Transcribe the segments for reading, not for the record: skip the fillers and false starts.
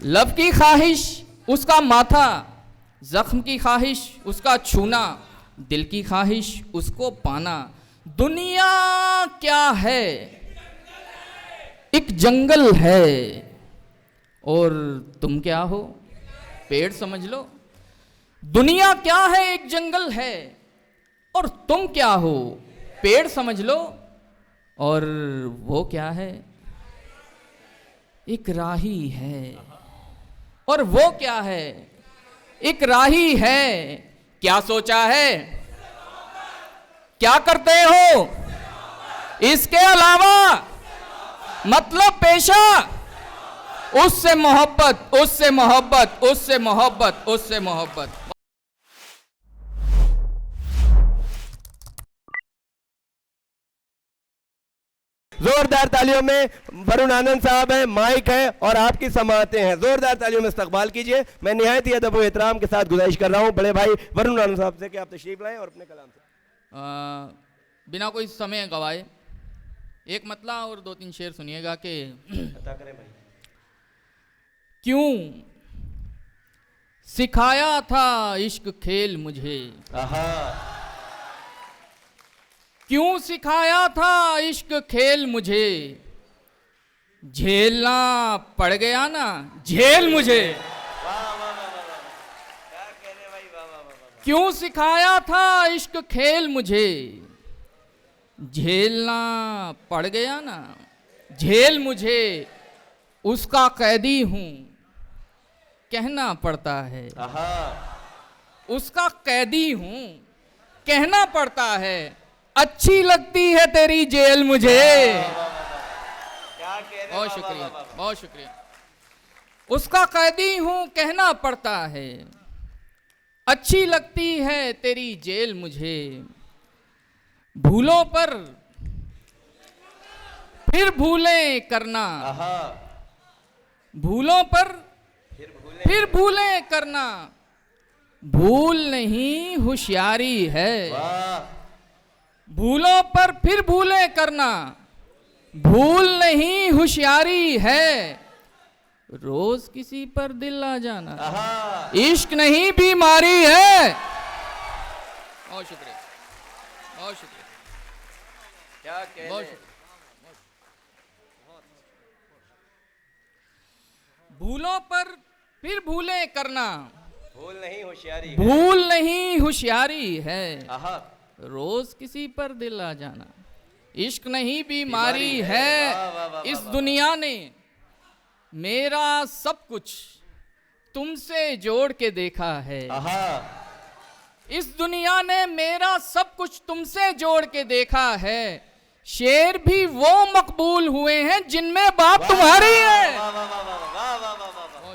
लब की ख्वाहिश उसका माथा, जख्म की ख्वाहिश उसका छूना, दिल की ख्वाहिश उसको पाना। दुनिया क्या है? एक जंगल है। और तुम क्या हो? पेड़ समझ लो। दुनिया क्या है? एक जंगल है। और तुम क्या हो? पेड़ समझ लो। और वो क्या है? एक राही है। और वो क्या है? एक राही है। क्या सोचा है? क्या करते हो इसके अलावा? मतलब पेशा? उससे मोहब्बत, उससे मोहब्बत, उससे मोहब्बत, उससे मोहब्बत। जोरदार तालियों में वरुण आनंद साहब हैं, माइक है और आपकी समातें हैं। जोरदार तालियों में इस्तकबाल कीजिए। मैं निहायत ही अदब व एहतराम के साथ गुजारिश कर रहा हूं बड़े भाई वरुण आनंद साहब से कि आप तशरीफ लाएं और अपने कलाम से बिना कोई समय गवाए एक मतला और दो तीन शेर सुनिएगा कि अता करें भाई। क्यों सिखाया था इश्क खेल मुझे, क्यों सिखाया था इश्क खेल मुझे, झेलना पड़ गया ना झेल मुझे। क्यों सिखाया था इश्क खेल मुझे, झेलना पड़ गया ना झेल मुझे। उसका कैदी हूं कहना पड़ता है, उसका कैदी हूं कहना पड़ता है। अच्छी लगती है तेरी जेल मुझे। बहुत शुक्रिया, बहुत शुक्रिया। उसका कैदी हूं कहना पड़ता है, अच्छी लगती है तेरी जेल मुझे। भूलों पर फिर भूलें करना, भूलों पर फिर भूलें करना। भूल नहीं होशियारी है, भूलों पर फिर भूलें करना। भूल नहीं होशियारी है, रोज किसी पर दिल आ जाना। इश्क नहीं बीमारी है। बहुत शुक्रिया, बहुत शुक्रिया, क्या कहने? बहुत शुक्रिया। भूलों पर फिर भूलें करना, भूल नहीं होशियारी, भूल नहीं होशियारी है। रोज किसी पर दिल आ जाना। इश्क नहीं बीमारी है। इस दुनिया ने मेरा सब कुछ तुमसे जोड़ के देखा है। इस दुनिया ने मेरा सब कुछ तुमसे जोड़ के देखा है। शेर भी वो मकबूल हुए हैं जिनमें बात तुम्हारी है।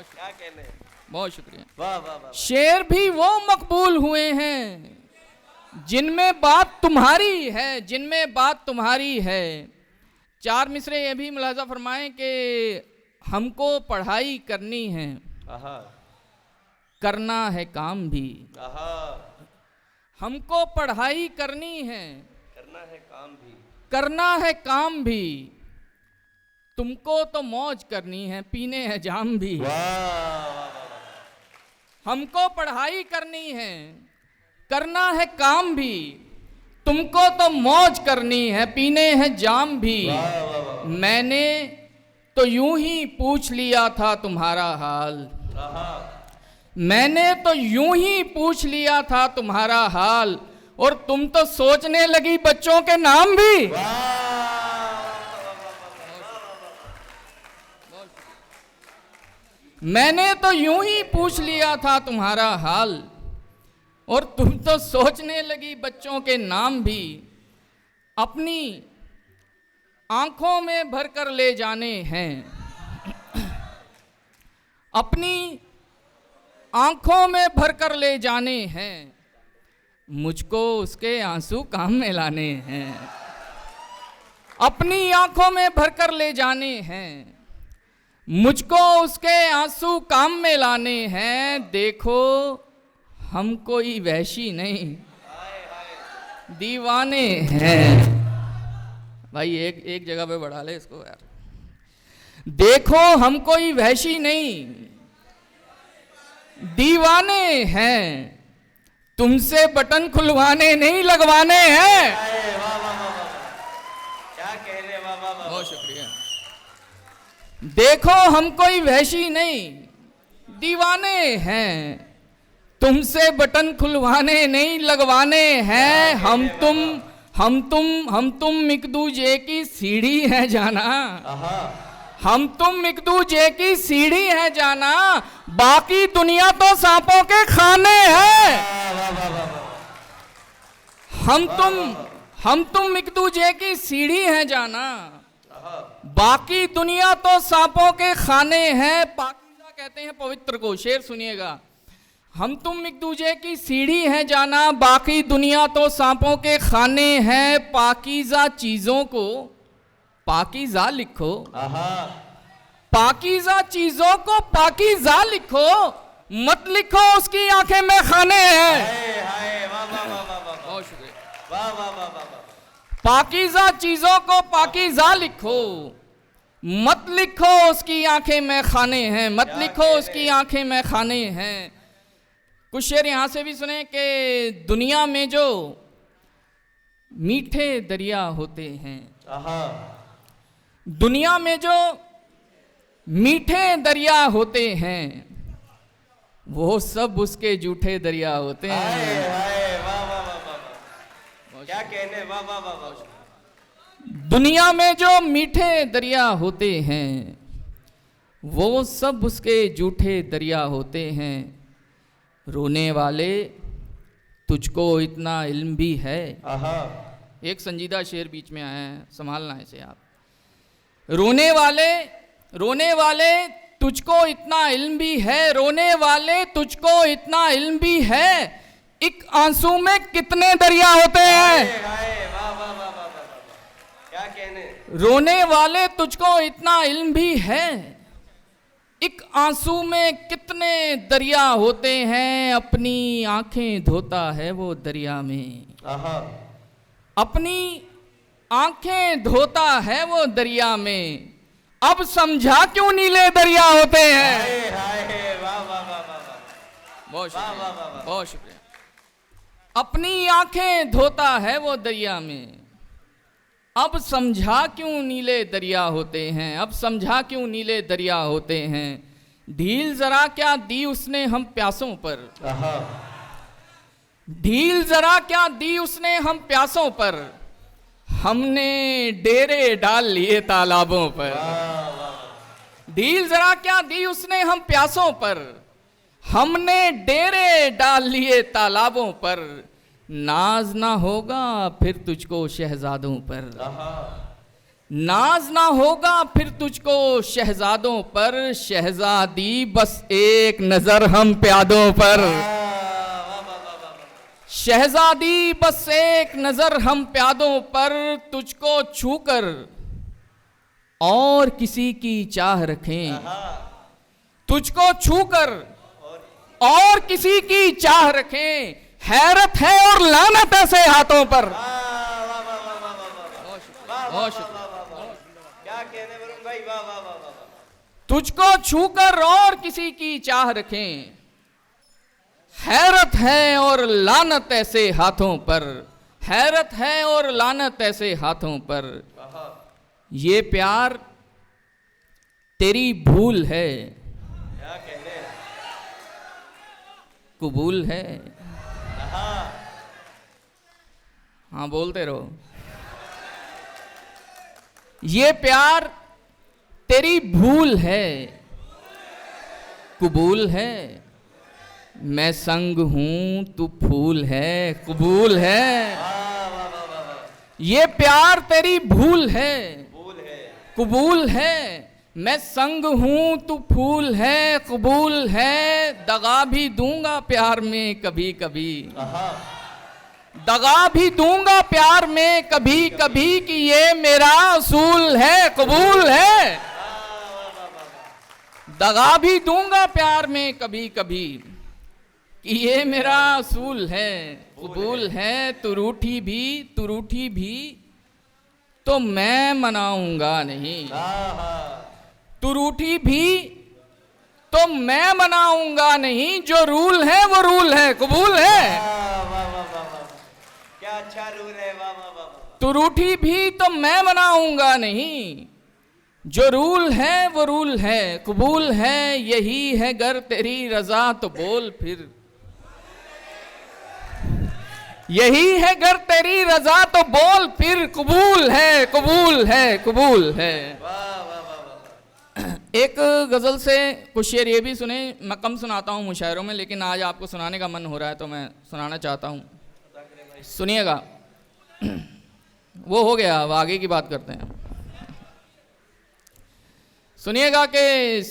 क्या कहने? बहुत शुक्रिया। शेर भी वो मकबूल हुए हैं जिनमें बात तुम्हारी है, जिनमें बात तुम्हारी है। चार मिसरे ये भी मुलाजा फरमाएं कि हमको पढ़ाई करनी है, करना है काम भी। हमको पढ़ाई करनी है, करना है काम भी, करना है काम भी। तुमको तो मौज करनी है, पीने हैं जाम भी। हमको पढ़ाई करनी है, करना है काम भी। तुमको तो मौज करनी है, पीने हैं जाम भी। मैंने तो यूं ही पूछ लिया था तुम्हारा हाल, मैंने तो यूं ही पूछ लिया था तुम्हारा हाल। और तुम तो सोचने लगी बच्चों के नाम भी। मैंने तो यूं ही पूछ लिया था तुम्हारा हाल, और तुम तो सोचने लगी बच्चों के नाम भी। अपनी आंखों में भरकर ले जाने हैं, अपनी आंखों में भरकर ले जाने हैं। मुझको उसके आंसू काम में लाने हैं। अपनी आंखों में भरकर ले जाने हैं, मुझको उसके आंसू काम में लाने हैं। देखो हम कोई वहशी नहीं, दीवाने हैं। भाई एक जगह पे बढ़ा ले इसको यार। देखो हम कोई वहशी नहीं, दीवाने हैं, तुमसे बटन खुलवाने नहीं लगवाने हैं। क्या कहने, वाह वाह वाह। बहुत शुक्रिया। देखो हम कोई वैशी नहीं, दीवाने हैं, तुमसे बटन खुलवाने नहीं लगवाने हैं। हम तुम एक दूजे की सीढ़ी है जाना, हम तुम एक दूजे की सीढ़ी है जाना, बाकी दुनिया तो सांपों के खाने हैं। हम तुम एक दूजे की सीढ़ी है जाना, बाकी दुनिया तो सांपों के खाने हैं। पाकीज़ा कहते हैं पवित्र को, शेर सुनिएगा। हम तुम एक दूजे की सीढ़ी है जाना, बाकी दुनिया तो सांपों के खाने हैं। पाकीज़ा चीजों को पाकीज़ा लिखो, पाकीज़ा चीजों को पाकीज़ा लिखो, मत लिखो उसकी आंखें में खाने हैं। बहुत शुक्रिया। पाकीज़ा चीजों को पाकीज़ा लिखो, मत लिखो उसकी आंखें में खाने हैं, मत लिखो उसकी आंखें में खाने हैं। कुछ शेर यहां से भी सुने कि दुनिया में जो मीठे दरिया होते हैं, दुनिया में जो मीठे दरिया होते हैं, वो सब उसके जूठे दरिया होते हैं। क्या कहने, वाह वाह वाह। दुनिया में जो मीठे दरिया होते हैं, वो सब उसके जूठे दरिया होते हैं। रोने वाले तुझको इतना इल्म भी है। एक संजीदा शेर बीच में आया है, संभालना है इसे आप। रोने वाले तुझको इतना इल्म भी है, रोने वाले तुझको इतना इल्म भी है, एक आंसू में कितने दरिया होते हैं। क्या कहने, रोने वाले तुझको इतना इल्म भी है, एक आंसू में कितने दरिया होते हैं। अपनी आंखें धोता है वो दरिया में, अपनी आंखें धोता है वो दरिया में, अब समझा क्यों नीले दरिया होते हैं। बहुत शुक्रिया, बहुत शुक्रिया। अपनी आंखें धोता है वो दरिया में, अब समझा क्यों नीले दरिया होते हैं, अब समझा क्यों नीले दरिया होते हैं। ढील जरा क्या दी उसने हम प्यासों पर, ढील जरा क्या दी उसने हम प्यासों पर, हमने डेरे डाल लिए तालाबों पर। ढील जरा क्या दी उसने हम प्यासों पर, हमने डेरे डाल लिए तालाबों पर। नाज ना होगा फिर तुझको शहजादों पर, नाज ना होगा फिर तुझको शहजादों पर, शहजादी बस एक नजर हम प्यादों पर, शहजादी बस एक नजर हम प्यादों पर। तुझको छूकर और किसी की चाह रखें, तुझको छूकर और किसी की चाह रखें, हैरत है और लानत ऐसे हाथों पर। क्या कहने वरुण भाई, वाह वाह वाह। तुझको छूकर और किसी की चाह रखें, हैरत है और लानत ऐसे हाथों पर, हैरत है और लानत ऐसे हाथों पर। ये प्यार तेरी भूल है, क्या कहने, कबूल है। हाँ बोलते रहो। ये प्यार तेरी भूल है, कबूल है। मैं संग हूं तू फूल है, कबूल है। ये प्यार तेरी भूल है, कबूल है। मैं संग हूं तू फूल है, कबूल है। दगा भी दूंगा प्यार में कभी कभी, दगा भी दूंगा प्यार में कभी कभी, कि ये मेरा असूल है, कबूल है। दगा भी दूंगा प्यार में कभी कभी, कि ये मेरा असूल है, कबूल है। तू रूठी भी तो मैं मनाऊंगा नहीं, तू रूठी भी तो तो मैं मनाऊंगा नहीं, जो रूल है वो रूल है, कबूल है। वाह वाह वाह वाह वाह, क्या अच्छा रूल है, वाह वाह वाह वाह। तू रूठी भी तो मैं मनाऊंगा नहीं, जो रूल है वो रूल है, कबूल है। यही है गर तेरी रजा तो बोल फिर, यही है गर तेरी रजा तो बोल फिर, कबूल है कबूल है कबूल है। वाह वाह वाह वाह। एक गजल से कुछ शेर ये भी सुने। मैं कम सुनाता हूँ मुशायरों में, लेकिन आज आपको सुनाने का मन हो रहा है तो मैं सुनाना चाहता हूँ, सुनिएगा। वो हो गया, अब आगे की बात करते हैं। सुनिएगा कि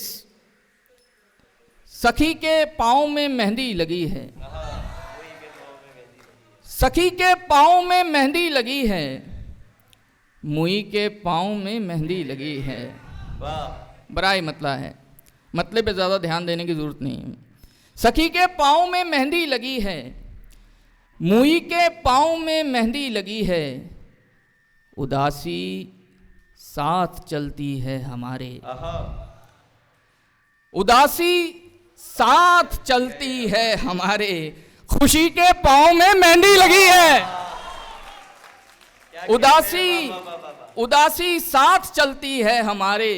सखी के पाँव में मेहंदी लगी है, सखी के पाँव में मेहंदी लगी है, मुई के पाँव में मेहंदी लगी है। वाह। बराए मतला है, मतले पे ज़्यादा ध्यान देने की ज़रूरत नहीं है। सखी के पाँव में मेहंदी लगी है, मुई के पाँव में मेहंदी लगी है, उदासी साथ चलती है हमारे, उदासी साथ चलती है हमारे, खुशी के पाँव में मेहंदी लगी है। उदासी उदासी साथ चलती है हमारे,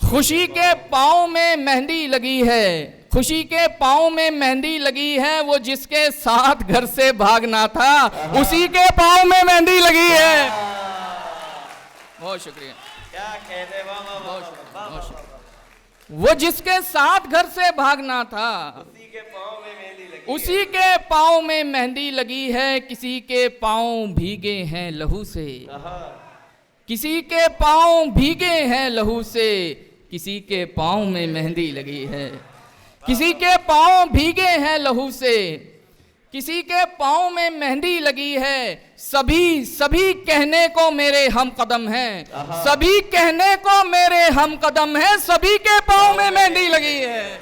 खुशी के पाँव में मेहंदी लगी है, खुशी के पाँव में मेहंदी लगी है। वो जिसके साथ घर से भागना था, उसी के पाँव में मेहंदी लगी है। बहुत शुक्रिया। क्या कहते, वाह वाह वाह वाह वाह वाह। वो जिसके साथ घर से भागना था, उसी के पाँव में मेहंदी लगी, उसी के पाँव में मेहंदी लगी है। किसी के पाँव भीगे हैं लहू से, किसी के पाँव भीगे हैं लहू से, किसी के पाँव में मेहंदी लगी है। किसी के पाँव भीगे हैं लहू से, किसी के पाँव में मेहंदी लगी है। सभी सभी कहने को मेरे हम कदम हैं, सभी कहने को मेरे हम कदम हैं, सभी के पाँव में मेहंदी लगी है।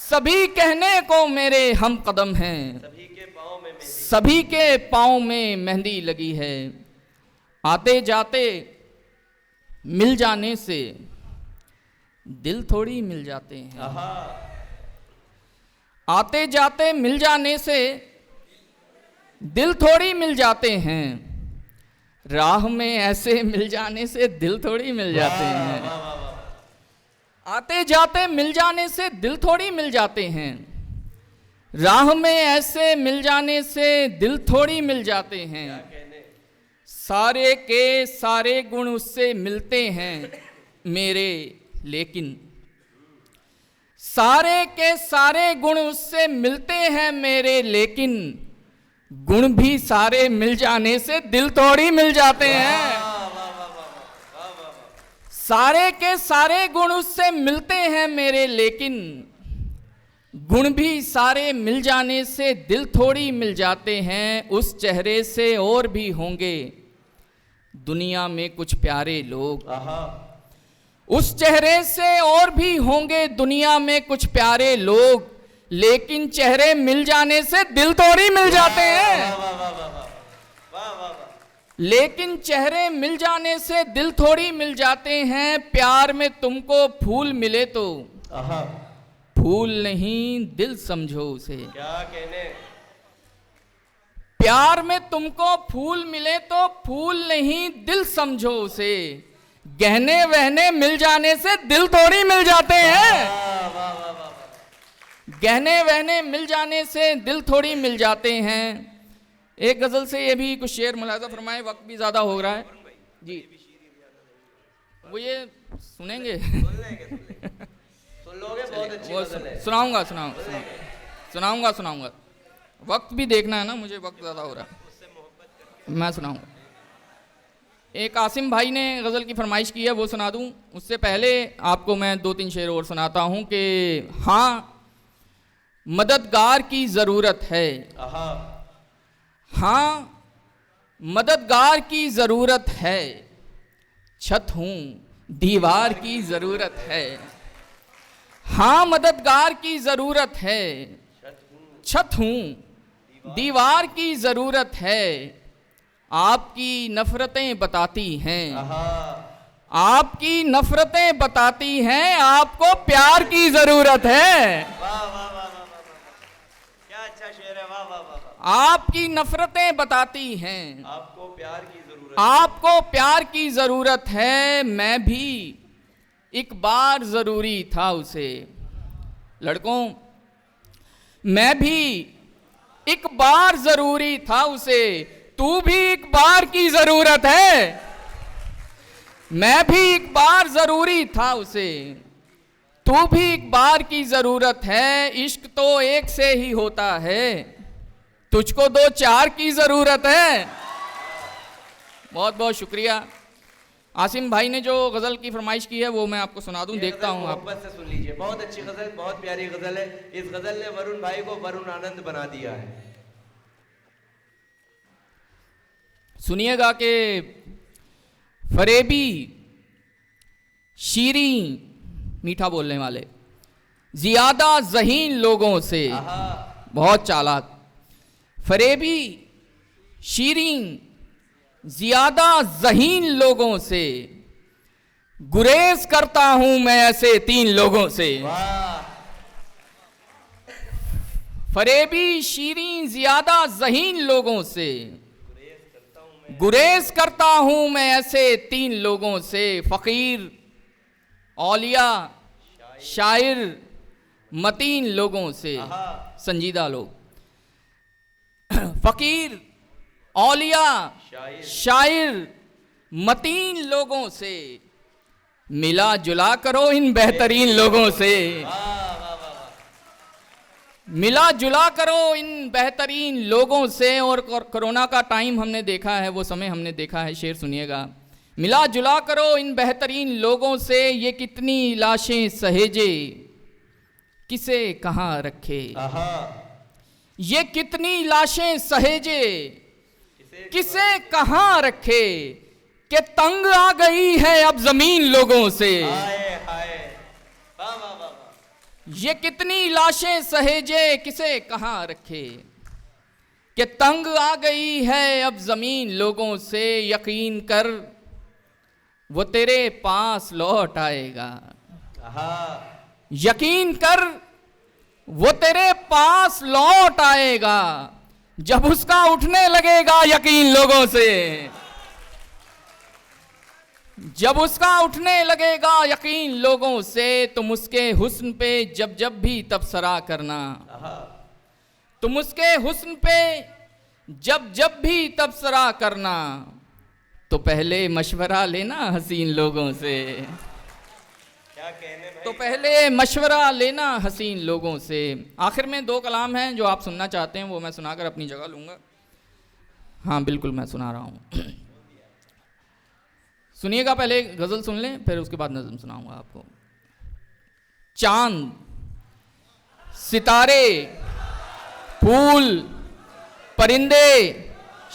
सभी कहने को मेरे हम कदम हैं, सभी के पाँव में मेहंदी, सभी के पाँव में मेहंदी लगी है। आते जाते मिल जाने से दिल थोड़ी मिल जाते हैं, आते जाते मिल जाने से दिल थोड़ी मिल जाते हैं, राह में ऐसे मिल जाने से दिल थोड़ी मिल जाते हैं। आते जाते मिल जाने से दिल थोड़ी मिल जाते हैं, राह में ऐसे मिल जाने से दिल थोड़ी मिल जाते हैं। सारे के सारे गुण उससे मिलते हैं मेरे, लेकिन सारे के सारे गुण उससे मिलते हैं मेरे, लेकिन गुण भी सारे मिल जाने से दिल थोड़ी मिल जाते हैं। सारे के सारे गुण उससे मिलते हैं मेरे, लेकिन गुण भी सारे मिल जाने से दिल थोड़ी मिल जाते हैं। उस चेहरे से और भी होंगे दुनिया में कुछ प्यारे लोग, उस चेहरे से और भी होंगे दुनिया में कुछ प्यारे लोग, लेकिन चेहरे मिल जाने से दिल थोड़ी मिल जाते हैं। लेकिन चेहरे मिल जाने से दिल थोड़ी मिल जाते हैं। प्यार में तुमको फूल मिले तो फूल नहीं दिल समझो उसे, क्या कहने। प्यार में तुमको फूल मिले तो फूल नहीं दिल समझो उसे, गहने वहने मिल जाने से दिल थोड़ी मिल जाते हैं। गहने वहने मिल जाने से दिल थोड़ी मिल जाते हैं। एक गजल से ये भी कुछ शेर मुलाजा फरमाए, वक्त भी ज्यादा हो रहा है जी। वो ये सुनेंगे सुन लोगे, बहुत अच्छी गजल है। सुनाऊंगा सुनाऊंगा सुनाऊंगा सुनाऊंगा। वक्त भी देखना है ना मुझे, वक्त ज़्यादा हो रहा है, मैं सुनाऊंगा। एक आसिम भाई ने गज़ल की फरमाइश की है, वो सुना दूं। उससे पहले आपको मैं 2-3 शेर और सुनाता हूं कि हाँ मददगार की ज़रूरत है, हाँ मददगार की ज़रूरत है, छत हूँ दीवार की ज़रूरत है। हाँ मददगार की ज़रूरत है, छत हूँ दीवार की ज़रूरत है। आपकी नफ़रतें बताती हैं, आपकी नफरतें बताती हैं आपको प्यार की जरूरत है। वाह वाह वाह वाह वाह वाह, क्या अच्छा शेर है, वाह वाह वाह वाह। आपकी नफरतें बताती हैं आपको प्यार की जरूरत, आपको प्यार की जरूरत है। मैं भी एक बार जरूरी था उसे। लड़कों, मैं भी एक बार जरूरी था उसे, तू भी एक बार की जरूरत है। मैं भी एक बार जरूरी था उसे, तू भी एक बार की जरूरत है। इश्क तो एक से ही होता है, तुझको दो चार की जरूरत है। बहुत बहुत शुक्रिया। आसिम भाई ने जो गजल की फरमाइश की है वो मैं आपको सुना दूं, देखता हूं आप। मोहब्बत से सुन लीजिए, बहुत अच्छी गजल, बहुत प्यारी गजल है। इस गजल ने वरुण भाई को वरुण आनंद बना दिया है। सुनिएगा कि फरेबी, शीरीं, मीठा बोलने वाले, ज्यादा ज़हीन लोगों से, बहुत चालाक, फरेबी, शीरीं, ज्यादा ज़हीन लोगों से गुरेज करता हूं मैं ऐसे तीन लोगों से। फरेबी, शीरीं, ज्यादा ज़हीन लोगों से गुरेज करता हूं मैं ऐसे तीन लोगों से। फकीर, औलिया, शायर, मतीन लोगों से, संजीदा लोग। फकीर, औलिया, शायर, मतीन लोगों से मिला जुला करो इन बेहतरीन लोगों से। मिला जुला करो इन बेहतरीन लोगों से। और कोरोना का टाइम हमने देखा है, वो समय हमने देखा है। शेर सुनिएगा। मिला जुला करो इन बेहतरीन लोगों से, ये कितनी लाशें सहेजे किसे कहाँ रखे। ये कितनी लाशें सहेजे किसे कहाँ रखे, कि तंग आ गई है अब जमीन लोगों से। ये कितनी लाशें सहेजे किसे कहाँ रखे, कि तंग आ गई है अब जमीन लोगों से। यकीन कर वो तेरे पास लौट आएगा। यकीन कर वो तेरे पास लौट आएगा, जब उसका उठने लगेगा यकीन लोगों से। जब उसका उठने लगेगा यकीन लोगों से, तुम उसके हुस्न पे जब जब भी तबसरा करना। तुम उसके हुस्न पे जब जब भी तबसरा करना, तो पहले मशवरा लेना हसीन लोगों से। क्या कहने भाई? तो पहले मशवरा लेना हसीन लोगों से। आखिर में दो कलाम हैं जो आप सुनना चाहते हैं, वो मैं सुनाकर अपनी जगह लूँगा। हाँ बिल्कुल, मैं सुना रहा हूँ। सुनिएगा, पहले गज़ल सुन लें, फिर उसके बाद नज़म सुनाऊंगा आपको। चांद, सितारे, फूल, परिंदे,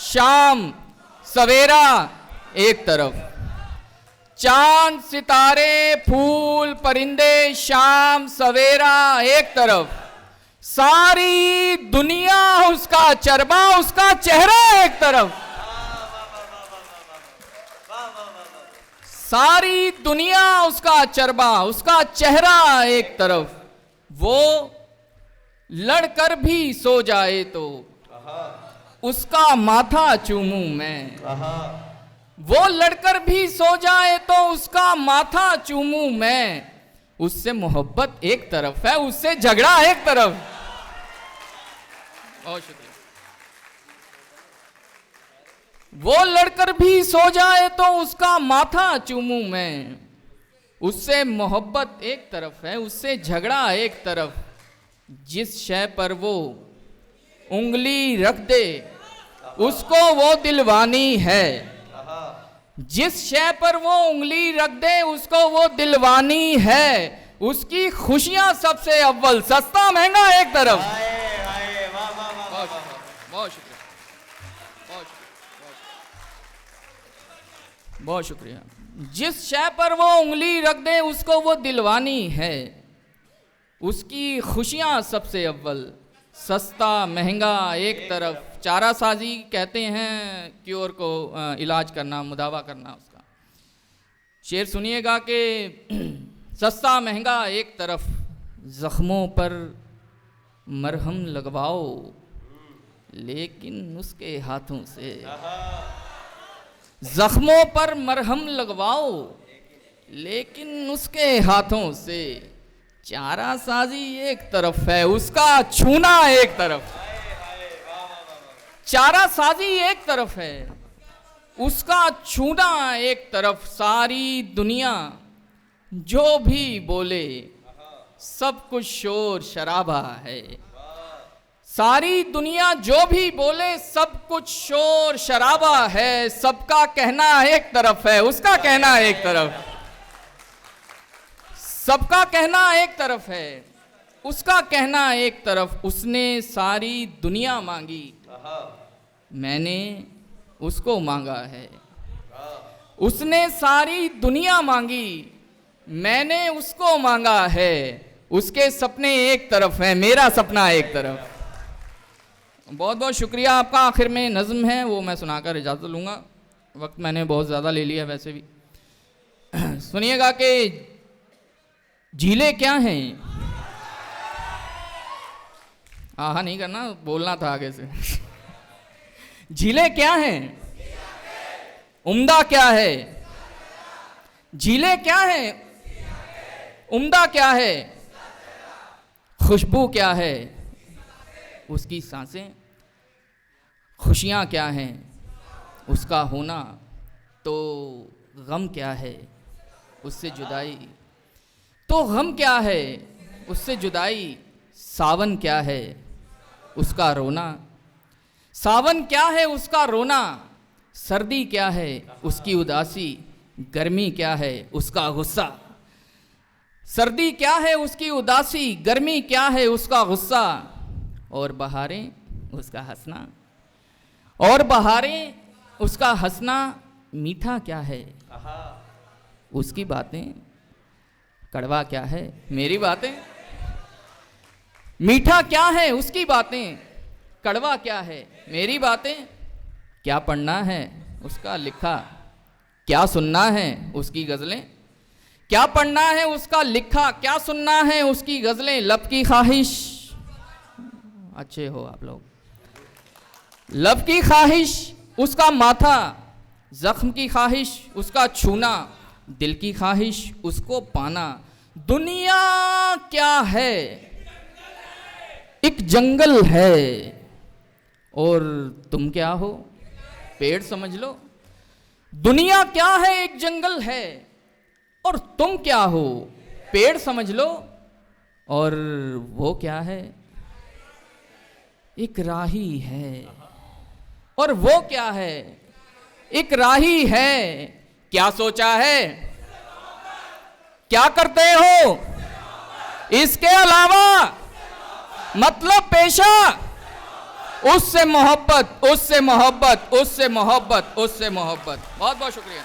शाम सवेरा एक तरफ। चांद, सितारे, फूल, परिंदे, शाम सवेरा एक तरफ। सारी दुनिया उसका चरबा, उसका चेहरा एक तरफ। सारी दुनिया उसका चरबा, उसका चेहरा एक तरफ। वो लड़कर भी सो जाए तो उसका माथा चूमूं मैं। वो लड़कर भी सो जाए तो उसका माथा चूमूं मैं। उससे मोहब्बत एक तरफ है, उससे झगड़ा एक तरफ। बहुत शुक्रिया। वो लड़कर भी सो जाए तो उसका माथा चूमूं मैं। उससे मोहब्बत एक तरफ है, उससे झगड़ा एक तरफ। जिस शय पर वो उंगली रख दे उसको वो दिलवानी है। जिस शय पर वो उंगली रख दे उसको वो दिलवानी है। उसकी खुशियां सबसे अव्वल, सस्ता महंगा एक तरफ। बहुत शुक्रिया, बहुत शुक्रिया। जिस शय पर वो उंगली रख दे उसको वो दिलवानी है। उसकी खुशियां सबसे अव्वल, सस्ता महंगा एक तरफ। चारा साजी कहते हैं क्योर को, इलाज करना, मुदावा करना उसका। शेर सुनिएगा कि सस्ता महंगा एक तरफ, जख्मों पर मरहम लगवाओ लेकिन उसके हाथों से। जख्मों पर मरहम लगवाओ लेकिन उसके हाथों से। चारा साजी एक तरफ है, उसका छूना एक तरफ। चारा साजी एक तरफ है, उसका छूना एक तरफ। सारी दुनिया जो भी बोले सब कुछ शोर शराबा है। सारी दुनिया जो भी बोले सब कुछ शोर शराबा है। सबका कहना एक तरफ है, उसका कहना एक तरफ। सबका कहना एक तरफ है, उसका कहना एक तरफ। उसने सारी दुनिया मांगी, मैंने उसको मांगा है। उसने सारी दुनिया मांगी, मैंने उसको मांगा है। उसके सपने एक तरफ हैं, मेरा सपना एक तरफ। बहुत बहुत शुक्रिया आपका। आखिर में नज़्म है, वो मैं सुनाकर इजाज़त लूँगा, वक्त मैंने बहुत ज़्यादा ले लिया वैसे भी। सुनिएगा कि झीलें क्या हैं। आहा नहीं करना, बोलना था आगे से। झीलें क्या हैं, उम्दा क्या है। झीलें क्या हैं, उम्दा क्या है। खुशबू क्या है, उसकी सांसें। खुशियाँ क्या हैं, उसका होना। तो गम क्या है, उससे जुदाई। तो गम क्या है, उससे जुदाई। सावन क्या है, उसका रोना। सावन क्या है, उसका रोना। सर्दी क्या है, उसकी उदासी। गर्मी क्या है, उसका गुस्सा। सर्दी क्या है, उसकी उदासी। गर्मी क्या है, उसका गुस्सा। और बहारें, उसका हंसना। और बहारें, उसका हंसना। मीठा क्या है, उसकी बातें। कड़वा क्या है, मेरी बातें। मीठा क्या है, उसकी बातें। कड़वा क्या है, मेरी बातें। क्या पढ़ना है, उसका लिखा। क्या सुनना है, उसकी गज़लें। क्या पढ़ना है, उसका लिखा। क्या सुनना है, उसकी गज़लें। लब की ख्वाहिश, अच्छे हो आप लोग। लब की ख्वाहिश, उसका माथा। जख्म की ख्वाहिश, उसका छूना। दिल की ख्वाहिश, उसको पाना। दुनिया क्या है, एक जंगल है। और तुम क्या हो, पेड़ समझ लो। दुनिया क्या है, एक जंगल है। और तुम क्या हो, पेड़ समझ लो। और वो क्या है, एक राही है। और वो क्या है, एक राही है। क्या सोचा है, क्या करते हो इसके अलावा, मतलब पेशा। उससे मोहब्बत, उससे मोहब्बत, उससे मोहब्बत, उससे मोहब्बत। बहुत बहुत शुक्रिया।